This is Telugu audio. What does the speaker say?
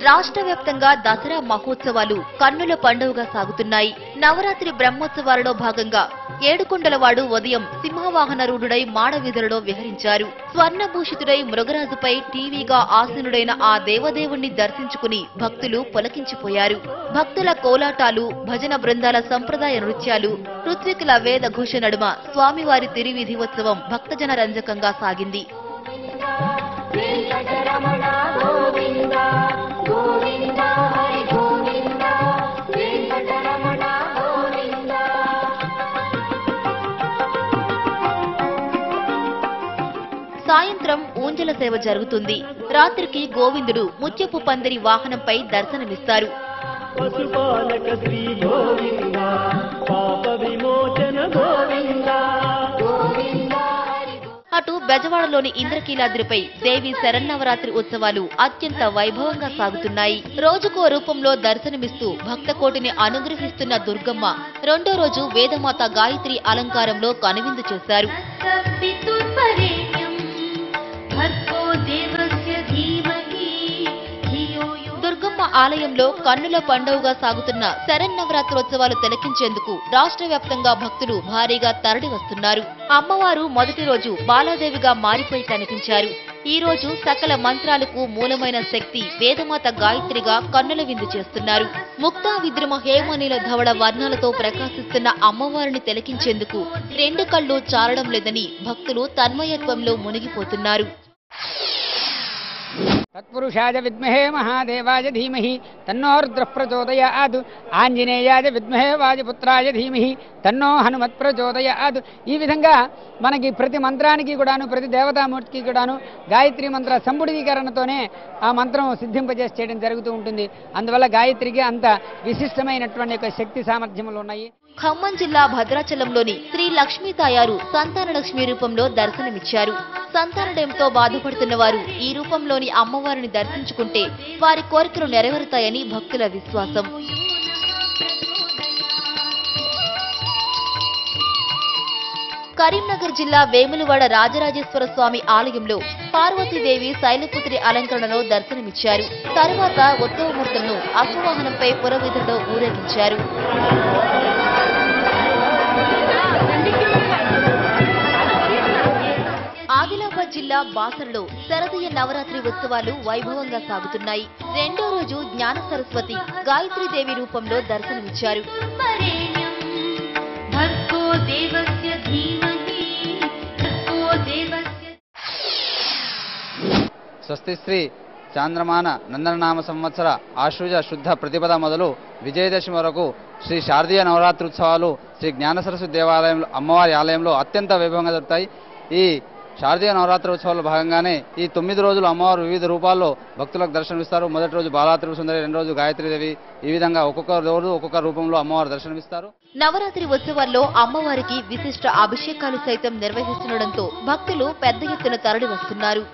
రాష్ట్ర వ్యాప్తంగా దసరా మహోత్సవాలు కన్నుల పండుగగా సాగుతున్నాయి. నవరాత్రి బ్రహ్మోత్సవాలలో భాగంగా ఏడుకొండలవాడు ఉదయం సింహవాహనరూఢుడై మాడవీధులలో విహరించారు. స్వర్ణభూషితుడై మృగరాజుపై టీవీగా ఆసీనుడైన ఆ దేవదేవుణ్ణి దర్శించుకుని భక్తులు పులకించిపోయారు. భక్తుల కోలాటాలు, భజన బృందాల సంప్రదాయ నృత్యాలు, ఋత్వికుల వేదఘోష నడుమ స్వామివారి తిరువీధి ఉత్సవం భక్తజన రంజకంగా సాగింది. సాయంత్రం ఊంజల సేవ జరుగుతుంది. రాత్రికి గోవిందుడు ముత్యపు పందిరి వాహనంపై దర్శనమిస్తారు. అటు బెజవాడలోని ఇంద్రకీలాద్రిపై దేవి శరన్నవరాత్రి ఉత్సవాలు అత్యంత వైభవంగా సాగుతున్నాయి. రోజుకో రూపంలో దర్శనమిస్తూ భక్తకోటిని అనుగ్రహిస్తున్న దుర్గమ్మ రెండో రోజు వేదమాత గాయత్రి అలంకారంలో కనువిందు చేశారు. దుర్గమ్మ ఆలయంలో కన్నుల పండుగగా సాగుతున్న శరన్నవరాత్రోత్సవాలు తిలకించేందుకు రాష్ట్ర వ్యాప్తంగా భక్తులు భారీగా తరలి వస్తున్నారు. అమ్మవారు మొదటి రోజు బాలాదేవిగా మారిపోయి కనిపించారు. ఈ రోజు సకల మంత్రాలకు మూలమైన శక్తి వేదమాత గాయత్రిగా కన్నుల విందు చేస్తున్నారు. ముక్తా విద్రుమ హేమనీల ధవళ వర్ణాలతో ప్రకాశిస్తున్న అమ్మవారిని తిలకించేందుకు రెండు కళ్ళు చాలడం లేదని భక్తులు తన్మయత్వంలో మునిగిపోతున్నారు. తత్పురుషాయ విద్మహే మహాదేవాయ ధీమహి తన్నో రుద్రః ప్రచోదయాత్ ఆంజనేయాయ విద్మహే వాయుపుత్రాయ ధీమహి తన్నో హనుమత్ ప్రచోదయాత్. ఈ విధంగా మనకి ప్రతి మంత్రానికి కూడాను, ప్రతి దేవతామూర్తికి కూడాను గాయత్రి మంత్ర సంపుడీకరణతోనే ఆ మంత్రం సిద్ధింపజేసి చేయడం జరుగుతూ ఉంటుంది. అందువల్ల గాయత్రికి అంత విశిష్టమైనటువంటి ఒక శక్తి సామర్థ్యములు ఉన్నాయి. ఖమ్మం జిల్లా భద్రాచలంలోని శ్రీ లక్ష్మీ తాయారు సంతానలక్ష్మి రూపంలో దర్శనమిచ్చారు. సంతానడయంతో బాధపడుతున్న వారు ఈ రూపంలోని అమ్మవారిని దర్శించుకుంటే వారి కోరికలు నెరవేరుతాయని భక్తుల విశ్వాసం. కరీంనగర్ జిల్లా వేములవాడ రాజరాజేశ్వర స్వామి ఆలయంలో పార్వతీదేవి శైలపుత్రి అలంకరణలో దర్శనమిచ్చారు. తరువాత ఉత్సవమూర్తులను అశ్వవాహనంపై పురవీధుల్లో ఊరేగించారు. ఆదిలాబాద్ జిల్లా బాసరలో శరదీయ నవరాత్రి ఉత్సవాలు వైభవంగా సాగుతున్నాయి. రెండో రోజు జ్ఞాన సరస్వతి గాయత్రీదేవి రూపంలో దర్శనమిచ్చారు. స్వస్తి శ్రీ చాంద్రమాన నందననామ సంవత్సర ఆశ్వజ శుద్ధ ప్రతిపద మొదలు విజయదశమి వరకు శ్రీ శారదీయ నవరాత్రి ఉత్సవాలు శ్రీ జ్ఞాన సరస్వతి దేవాలయంలో అమ్మవారి ఆలయంలో అత్యంత వైభవంగా జరుగుతాయి. ఈ శారదీయ నవరాత్రి ఉత్సవాల్లో భాగంగానే ఈ 9 రోజులు అమ్మవారు వివిధ రూపాల్లో భక్తులకు దర్శనమిస్తారు. మొదటి రోజు బాలాత్రి సుందరి, రెండో రోజు గాయత్రీదేవి, ఈ విధంగా ఒక్కొక్క రోజు ఒక్కొక్క రూపంలో అమ్మవారు దర్శనమిస్తారు. నవరాత్రి ఉత్సవాల్లో అమ్మవారికి విశిష్ట అభిషేకాలు సైతం నిర్వహిస్తుండటంతో భక్తులు పెద్ద ఎత్తున తరలి వస్తున్నారు.